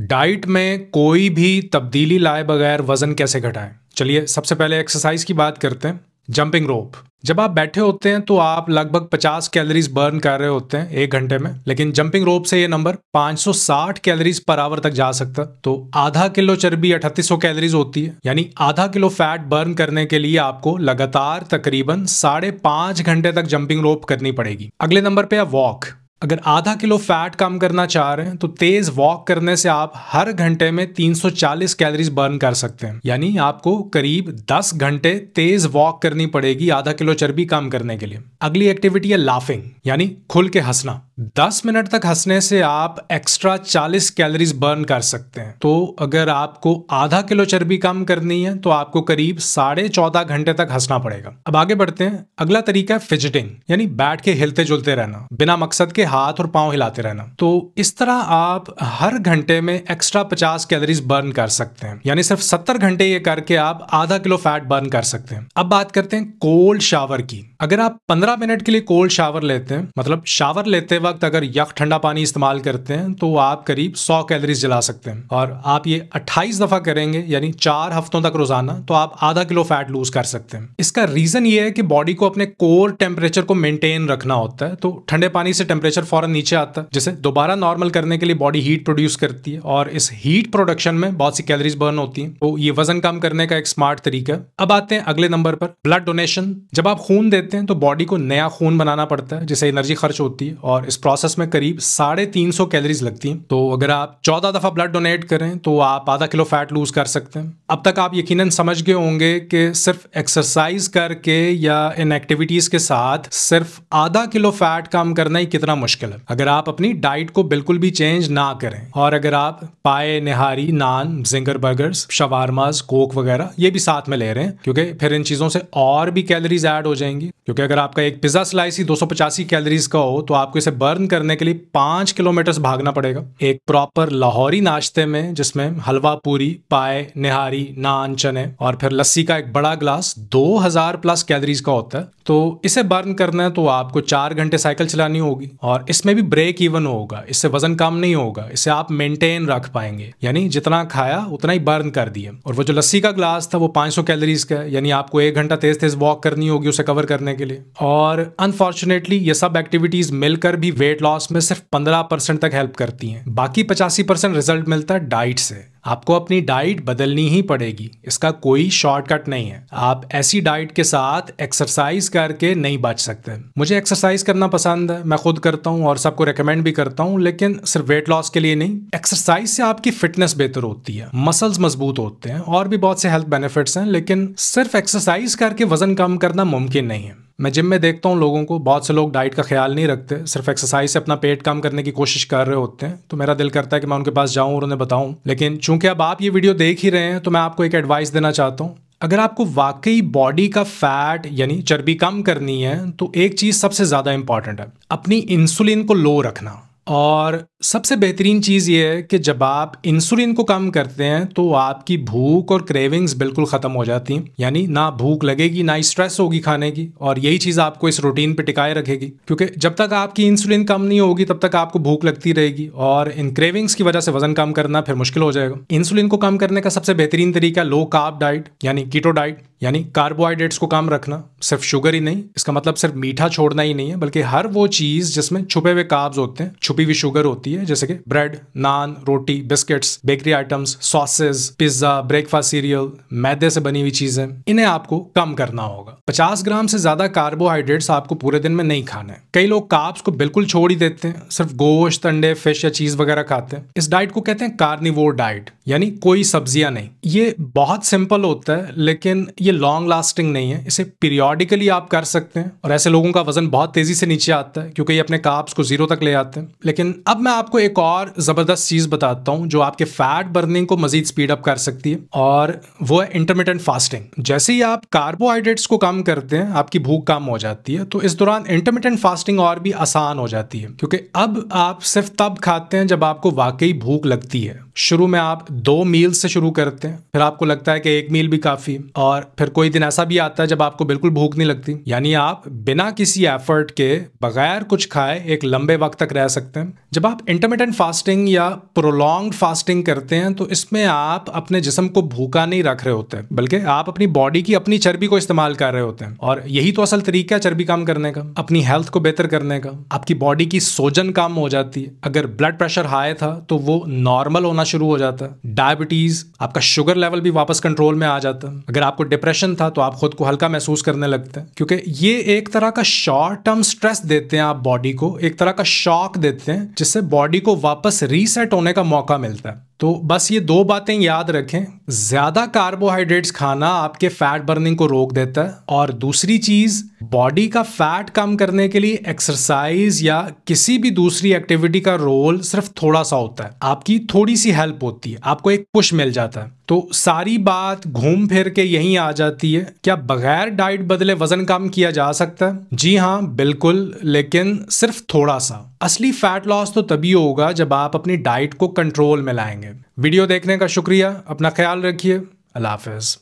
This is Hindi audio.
डाइट में कोई भी तब्दीली लाए बगैर वजन कैसे घटाएं। चलिए सबसे पहले एक्सरसाइज की बात करते हैं। जंपिंग रोप। जब आप बैठे होते हैं तो आप लगभग 50 कैलोरीज बर्न कर रहे होते हैं 1 घंटे में, लेकिन जंपिंग रोप से ये नंबर 560 कैलोरीज पर आवर तक जा सकता है। तो आधा किलो चर्बी 3800 कैलोरीज होती है, यानी आधा किलो फैट बर्न करने के लिए आपको लगातार तकरीबन 5.5 घंटे तक जंपिंग रोप करनी पड़ेगी। अगले नंबर पे है वॉक। अगर आधा किलो फैट कम करना चाह रहे हैं तो तेज वॉक करने से आप हर घंटे में 340 कैलोरीज बर्न कर सकते हैं, यानी आपको करीब 10 घंटे तेज वॉक करनी पड़ेगी आधा किलो चर्बी कम करने के लिए। अगली एक्टिविटी है लाफिंग, यानी खुल के हंसना। 10 मिनट तक हंसने से आप एक्स्ट्रा 40 कैलोरीज बर्न कर सकते हैं। तो अगर आपको आधा किलो चर्बी कम करनी है तो आपको करीब 14.5 घंटे तक हंसना पड़ेगा। अब आगे बढ़ते हैं। अगला तरीका है फिजिटिंग, यानी बैठ के हिलते जुलते रहना, बिना मकसद के हाथ और पांव हिलाते रहना। तो इस तरह आप हर घंटे में एक्स्ट्रा 50 कैलोरीज बर्न कर सकते हैं, यानी सिर्फ 70 घंटे ये करके आप आधा किलो फैट बर्न कर सकते हैं। अब बात करते हैं कोल्ड शावर की। अगर आप 15 मिनट के लिए कोल्ड शावर लेते हैं, मतलब शावर लेते वक्त अगर यख ठंडा पानी इस्तेमाल करते हैं, तो आप करीब 100 कैलोरीज जला सकते हैं। और आप ये 28 दफा करेंगे, यानी 4 हफ्तों तक रोजाना, तो आप आधा किलो फैट लूज कर सकते हैं। इसका रीजन ये है कि बॉडी को अपने कोर टेम्परेचर को मेंटेन रखना होता है। तो ठंडे पानी से टेम्परेचर फौरन नीचे आता है, जिसे दोबारा नॉर्मल करने के लिए बॉडी हीट प्रोड्यूस करती है, और इस हीट प्रोडक्शन में बहुत सी कैलोरीज बर्न होती हैं। तो ये वजन कम करने का एक स्मार्ट तरीका है। अब आते हैं अगले नंबर पर, ब्लड डोनेशन। जब आप खून देते हैं तो बॉडी को नया खून बनाना पड़ता है, जिससे एनर्जी खर्च होती है, और इस प्रोसेस में करीब 350 कैलोरीज लगती हैं। तो अगर आप 14 दफा ब्लड डोनेट करें तो आप आधा किलो फैट लूज कर सकते हैं। अब तक आप यकीनन समझ गए होंगे कि सिर्फ एक्सरसाइज करके या इन एक्टिविटीज के साथ सिर्फ आधा किलो फैट कम करना ही कितना मुश्किल है, अगर आप अपनी डाइट को बिल्कुल भी चेंज ना करें। और अगर आप पाए, निहारी, नान, जिंगर बर्गर्स, शवारमास, कोक वगैरह ये भी साथ में ले रहे हैं, क्योंकि फिर इन चीजों से और भी कैलोरीज ऐड हो जाएंगी। क्योंकि अगर आपका एक पिज्जा स्लाइस ही 285 कैलोरीज का हो तो आपको इसे बर्न करने के लिए 5 किलोमीटर भागना पड़ेगा। एक प्रॉपर लाहौरी नाश्ते में, जिसमें हलवा पूरी, पाए, निहारी, नान, चने और फिर लस्सी का एक बड़ा ग्लास 2000 प्लस कैलोरीज का होता है। तो इसे बर्न करना है तो आपको 4 घंटे साइकिल चलानी होगी, और इसमें भी ब्रेक इवन होगा। इससे वजन कम नहीं होगा, इसे आप मेंटेन रख पाएंगे, यानी जितना खाया उतना ही बर्न कर दिया। और वो जो लस्सी का ग्लास था वो 500 कैलोरीज का है, यानी आपको 1 घंटा तेज तेज वॉक करनी होगी उसे कवर करने के लिए। और अनफॉर्चुनेटली ये सब एक्टिविटीज मिलकर भी वेट लॉस में सिर्फ 15% तक हेल्प करती हैं। बाकी 85% रिजल्ट मिलता है डाइट से। आपको अपनी डाइट बदलनी ही पड़ेगी, इसका कोई शॉर्टकट नहीं है। आप ऐसी डाइट के साथ एक्सरसाइज करके नहीं बच सकते। मुझे एक्सरसाइज करना पसंद है, मैं खुद करता हूँ और सबको रेकमेंड भी करता हूँ, लेकिन सिर्फ वेट लॉस के लिए नहीं। एक्सरसाइज से आपकी फिटनेस बेहतर होती है, मसल्स मजबूत होते हैं और भी बहुत से हेल्थ बेनिफिट्स हैं, लेकिन सिर्फ एक्सरसाइज करके वजन कम करना मुमकिन नहीं है। मैं जिम में देखता हूँ लोगों को, बहुत से लोग डाइट का ख्याल नहीं रखते, सिर्फ एक्सरसाइज से अपना पेट कम करने की कोशिश कर रहे होते हैं। तो मेरा दिल करता है कि मैं उनके पास जाऊं और उन्हें बताऊं, लेकिन चूंकि अब आप ये वीडियो देख ही रहे हैं तो मैं आपको एक एडवाइस देना चाहता हूं। अगर आपको वाकई बॉडी का फैट यानी चर्बी कम करनी है तो एक चीज सबसे ज्यादा इंपॉर्टेंट है, अपनी इंसुलिन को लो रखना। और सबसे बेहतरीन चीज़ ये है कि जब आप इंसुलिन को कम करते हैं तो आपकी भूख और क्रेविंग्स बिल्कुल ख़त्म हो जाती हैं, यानी ना भूख लगेगी ना ही स्ट्रेस होगी खाने की। और यही चीज़ आपको इस रूटीन पे टिकाए रखेगी, क्योंकि जब तक आपकी इंसुलिन कम नहीं होगी तब तक आपको भूख लगती रहेगी, और इन क्रेविंग्स की वजह से वजन कम करना फिर मुश्किल हो जाएगा। इंसुलिन को कम करने का सबसे बेहतरीन तरीका लो कार्ब डाइट, यानी कीटो डाइट, यानी कार्बोहाइड्रेट्स को कम रखना। सिर्फ शुगर ही नहीं, इसका मतलब सिर्फ मीठा छोड़ना ही नहीं है, बल्कि हर वो चीज़ जिसमें छुपे हुए कार्ब्स होते हैं, छुपी हुई शुगर होती है, जैसे कि ब्रेड, नान, रोटी, biscuits, bakery items, sausage, pizza, breakfast cereal, मैदे से बनी हुई चीजें, इन्हें आपको कम करना होगा। 50 ग्राम से ज्यादा कार्बोहाइड्रेट्स आपको पूरे दिन में नहीं खाने। कई लोग कार्ब्स को बिल्कुल छोड़ ही देते हैं, सिर्फ गोश्त, अंडे, फिश या चीज वगैरह खाते हैं। इस डाइट को कहते हैं कार्निवोर डाइट, यानी कोई सब्जियां नहीं। ये बहुत सिंपल होता है, लेकिन ये लॉन्ग लास्टिंग नहीं है। इसे पीरियोडिकली आप कर सकते हैं, और ऐसे लोगों का वजन बहुत तेजी से नीचे आता है क्योंकि ये अपने कार्ब्स को 0 तक ले आते हैं। लेकिन अब मैं आपको एक और जबरदस्त चीज बताता हूं जो आपके फैट बर्निंग को मजीद स्पीड अप कर सकती है, और वो है इंटरमिटेंट फास्टिंग। जैसे ही आप कार्बोहाइड्रेट्स को कम करते हैं आपकी भूख कम हो जाती है, तो इस दौरान इंटरमिटेंट फास्टिंग और भी आसान हो जाती है, क्योंकि अब आप सिर्फ तब खाते हैं जब आपको वाकई भूख लगती है। शुरू में आप 2 मील से शुरू करते हैं, फिर आपको लगता है कि 1 मील भी काफी, और फिर फिर कोई दिन ऐसा भी आता है जब आपको बिल्कुल भूख नहीं लगती, यानी आप बिना किसी एफर्ट के बगैर कुछ खाए एक लंबे वक्त तक रह सकते हैं। जब आप इंटरमिटेंट फास्टिंग या प्रोलॉन्ग्ड फास्टिंग करते हैं तो इसमें आप अपने जिस्म को भूखा नहीं रख रहे होते, बल्कि आप अपनी बॉडी की अपनी चर्बी को इस्तेमाल कर रहे होते हैं। और यही तो असल तरीका है चर्बी कम करने का, अपनी हेल्थ को बेहतर करने का। आपकी बॉडी की सोजन कम हो जाती है। अगर ब्लड प्रेशर हाई था तो वो नॉर्मल होना शुरू हो जाता है। डायबिटीज, आपका शुगर लेवल भी वापस कंट्रोल में आ जाता है। अगर आपको डिप्रेशन था तो आप खुद को हल्का महसूस करने लगते हैं, क्योंकि ये एक तरह का शॉर्ट टर्म स्ट्रेस देते हैं आप बॉडी को, एक तरह का शॉक देते हैं जिससे बॉडी को वापस रीसेट होने का मौका मिलता है। तो बस ये दो बातें याद रखें, ज्यादा कार्बोहाइड्रेट्स खाना आपके फैट बर्निंग को रोक देता है, और दूसरी चीज, बॉडी का फैट कम करने के लिए एक्सरसाइज या किसी भी दूसरी एक्टिविटी का रोल सिर्फ थोड़ा सा होता है। आपकी थोड़ी सी हेल्प होती है, आपको एक पुश मिल जाता है। तो सारी बात घूम फिर के यहीं आ जाती है, क्या बगैर डाइट बदले वजन कम किया जा सकता है? जी हाँ, बिल्कुल, लेकिन सिर्फ थोड़ा सा। असली फैट लॉस तो तभी होगा जब आप अपनी डाइट को कंट्रोल में लाएंगे। वीडियो देखने का शुक्रिया, अपना ख्याल रखिए, अल्लाह हाफिज।